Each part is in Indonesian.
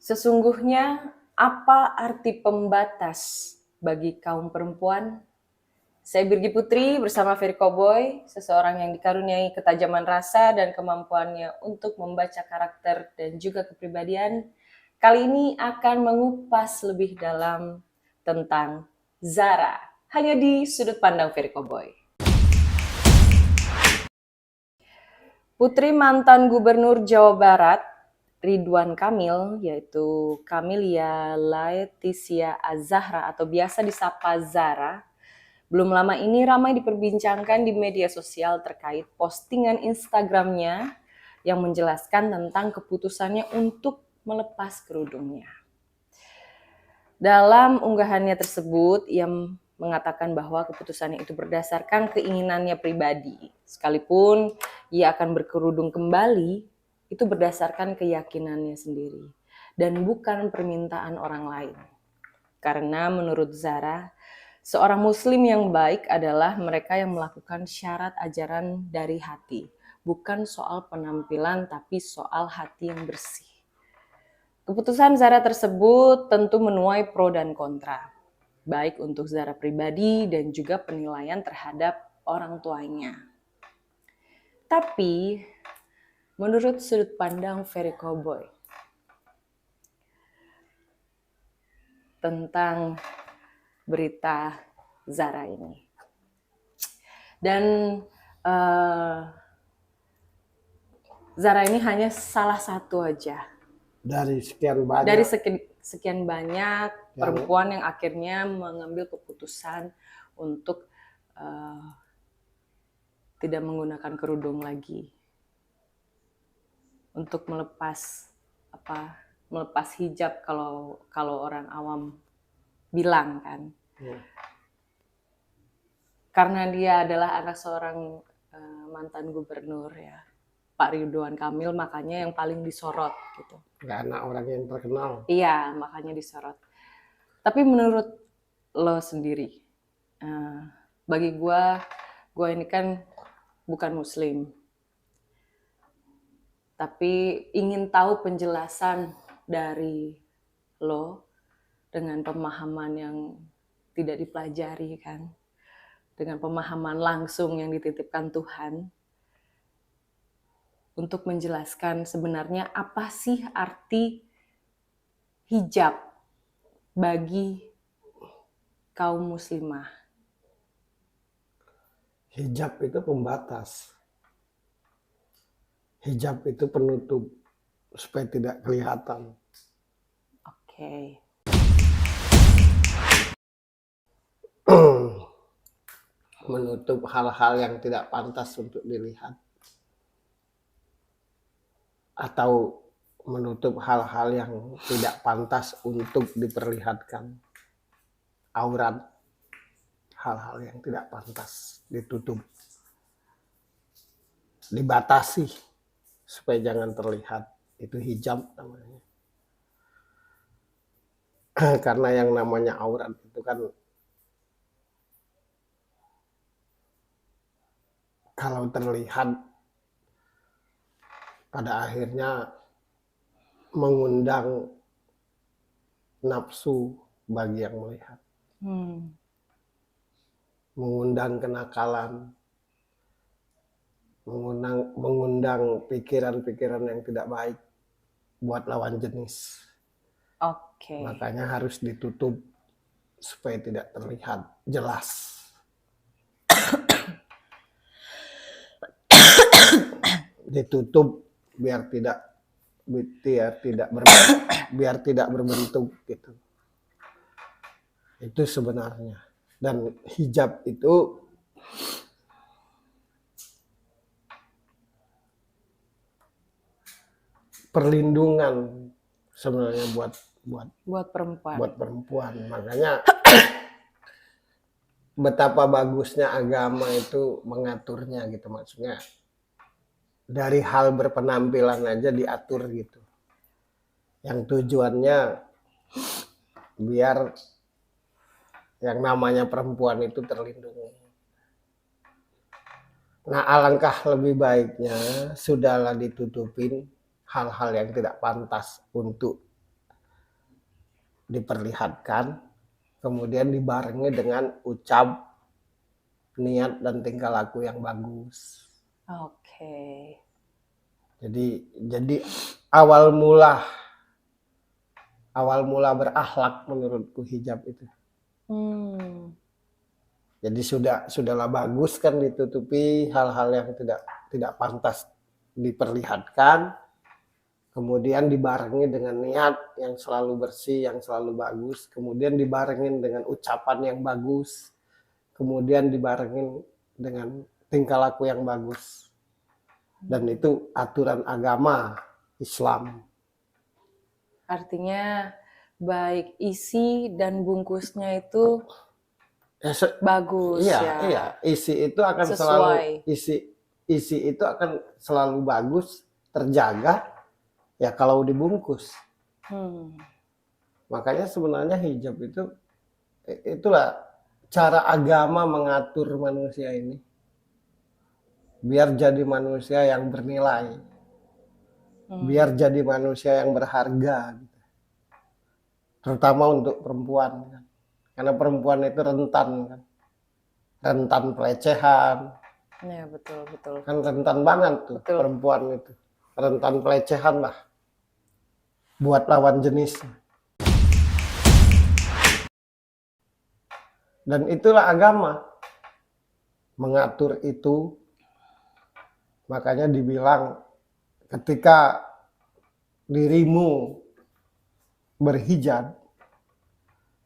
Sesungguhnya, apa arti pembatas bagi kaum perempuan? Saya Birgi Putri bersama Ferry Koboy, seseorang yang dikaruniai ketajaman rasa dan kemampuannya untuk membaca karakter dan juga kepribadian. Kali ini akan mengupas lebih dalam tentang Zara, hanya di sudut pandang Ferry Koboy. Putri mantan Gubernur Jawa Barat, Ridwan Kamil, yaitu Camelia Laetitia Az-Zahra atau biasa disapa Zara, belum lama ini ramai diperbincangkan di media sosial terkait postingan Instagramnya yang menjelaskan tentang keputusannya untuk melepas kerudungnya. Dalam unggahannya tersebut, ia mengatakan bahwa keputusannya itu berdasarkan keinginannya pribadi. Sekalipun ia akan berkerudung kembali, itu berdasarkan keyakinannya sendiri dan bukan permintaan orang lain. Karena menurut Zara, seorang muslim yang baik adalah mereka yang melakukan syarat ajaran dari hati, bukan soal penampilan tapi soal hati yang bersih. Keputusan Zara tersebut tentu menuai pro dan kontra, baik untuk Zara pribadi dan juga penilaian terhadap orang tuanya. Tapi, menurut sudut pandang Ferry Koboy, tentang berita Zara ini. Dan Zara ini hanya salah satu aja dari sekian banyak, dari sekian banyak perempuan yang akhirnya mengambil keputusan untuk tidak menggunakan kerudung lagi, untuk melepas hijab kalau orang awam bilang kan. Karena dia adalah anak seorang mantan gubernur ya, Pak Ridwan Kamil, makanya yang paling disorot gitu. Karena orang yang terkenal. Iya, makanya disorot. Tapi menurut lo sendiri, bagi gue ini kan bukan muslim, tapi ingin tahu penjelasan dari lo dengan pemahaman yang tidak dipelajari kan, dengan pemahaman langsung yang dititipkan Tuhan, untuk menjelaskan sebenarnya apa sih arti hijab bagi kaum muslimah. Hijab itu pembatas. Hijab itu penutup supaya tidak kelihatan. Oke. Menutup hal-hal yang tidak pantas untuk dilihat. Atau menutup hal-hal yang tidak pantas untuk diperlihatkan. Aurat, hal-hal yang tidak pantas ditutup, dibatasi supaya jangan terlihat. Itu hijab namanya. Karena yang namanya aurat itu kan kalau terlihat pada akhirnya mengundang nafsu bagi yang melihat. Mengundang kenakalan, mengundang pikiran-pikiran yang tidak baik buat lawan jenis. Oke. Makanya harus ditutup supaya tidak terlihat jelas. Ditutup biar tidak berbentuk gitu. Itu sebenarnya. Dan hijab itu perlindungan sebenarnya buat perempuan. Makanya betapa bagusnya agama itu mengaturnya gitu, maksudnya dari hal berpenampilan aja diatur gitu. Yang tujuannya biar yang namanya perempuan itu terlindungi. Nah, alangkah lebih baiknya sudahlah ditutupin hal-hal yang tidak pantas untuk diperlihatkan, kemudian dibarengi dengan ucap, niat dan tingkah laku yang bagus. Oke. Jadi awal mula berakhlak menurutku hijab itu. Jadi sudahlah bagus kan ditutupi hal-hal yang tidak pantas diperlihatkan, kemudian dibarengi dengan niat yang selalu bersih, yang selalu bagus, kemudian dibarengin dengan ucapan yang bagus, kemudian dibarengin dengan tingkah laku yang bagus. Dan itu aturan agama Islam. Artinya baik isi dan bungkusnya itu Ya, bagus iya, ya. iya, isi itu akan Sesuai. selalu isi itu akan selalu bagus, terjaga ya kalau dibungkus. Makanya sebenarnya hijab itulah cara agama mengatur manusia ini biar jadi manusia yang bernilai, biar jadi manusia yang berharga, gitu. Terutama untuk perempuan kan. Karena perempuan itu rentan pelecehan. Ya, betul. Kan rentan banget tuh. Betul. Perempuan itu rentan pelecehan lah buat lawan jenis. Dan itulah agama mengatur itu. Makanya dibilang ketika dirimu berhijab,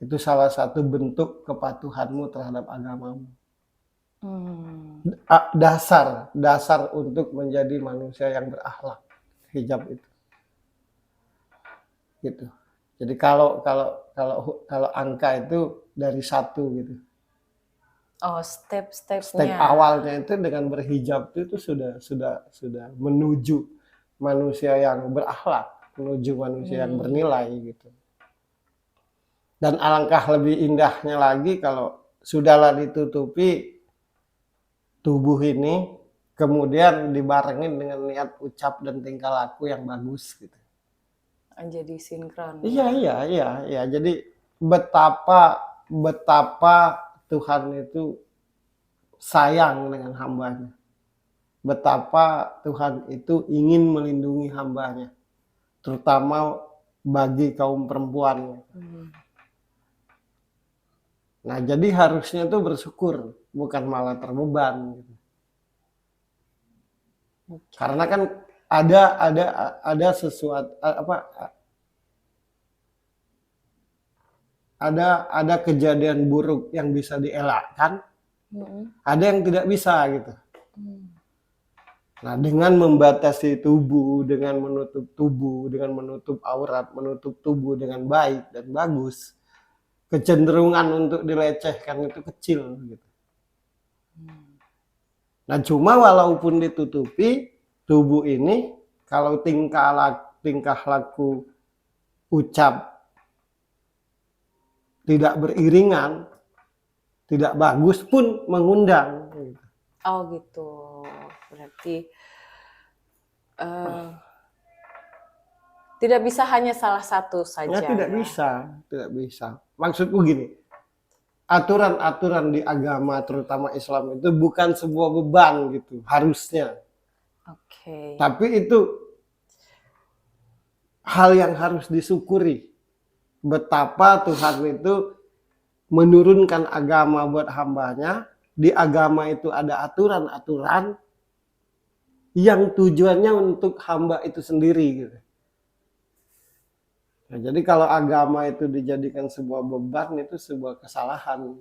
itu salah satu bentuk kepatuhanmu terhadap agamamu. Dasar untuk menjadi manusia yang berakhlak, hijab itu. Gitu. Jadi kalau angka itu dari 1 gitu. Oh, step-stepnya. Step awalnya itu dengan berhijab itu sudah menuju manusia yang berakhlak, menuju manusia yang bernilai gitu. Dan alangkah lebih indahnya lagi kalau sudahlah ditutupi tubuh ini, kemudian dibarengin dengan niat ucap dan tingkah laku yang bagus gitu. Jadi sinkron. Iya. Jadi betapa Tuhan itu sayang dengan hambanya. Betapa Tuhan itu ingin melindungi hambanya. Terutama bagi kaum perempuan. Nah, jadi harusnya tuh bersyukur, bukan malah terbeban. Gitu. Karena kan ada sesuatu ada kejadian buruk yang bisa dielakkan, ada yang tidak bisa gitu. Nah, dengan membatasi tubuh, dengan menutup aurat, menutup tubuh dengan baik dan bagus, kecenderungan untuk dilecehkan itu kecil gitu. Nah, cuma walaupun ditutupi tubuh ini, kalau tingkah laku ucap tidak beriringan, tidak bagus pun mengundang. Gitu. Oh gitu, berarti tidak bisa hanya salah satu saja. Ya, tidak bisa. Maksudku gini, aturan-aturan di agama terutama Islam itu bukan sebuah beban gitu, harusnya. Oke. Tapi itu hal yang harus disyukuri. Betapa Tuhan itu menurunkan agama buat hambanya. Di agama itu ada aturan-aturan yang tujuannya untuk hamba itu sendiri gitu. Nah, jadi kalau agama itu dijadikan sebuah beban, itu sebuah kesalahan.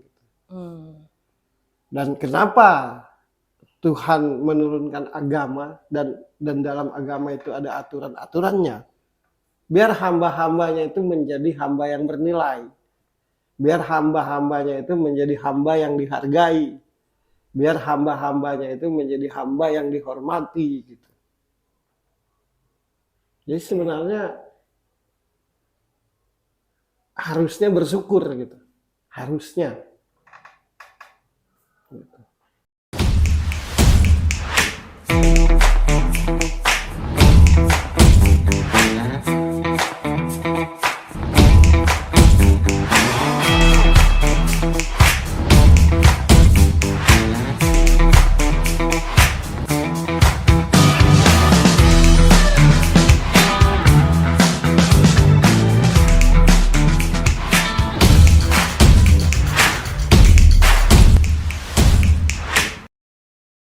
Dan kenapa Tuhan menurunkan agama dan dalam agama itu ada aturan-aturannya? Biar hamba-hambanya itu menjadi hamba yang bernilai. Biar hamba-hambanya itu menjadi hamba yang dihargai. Biar hamba-hambanya itu menjadi hamba yang dihormati. Gitu. Jadi sebenarnya harusnya bersyukur gitu. Harusnya.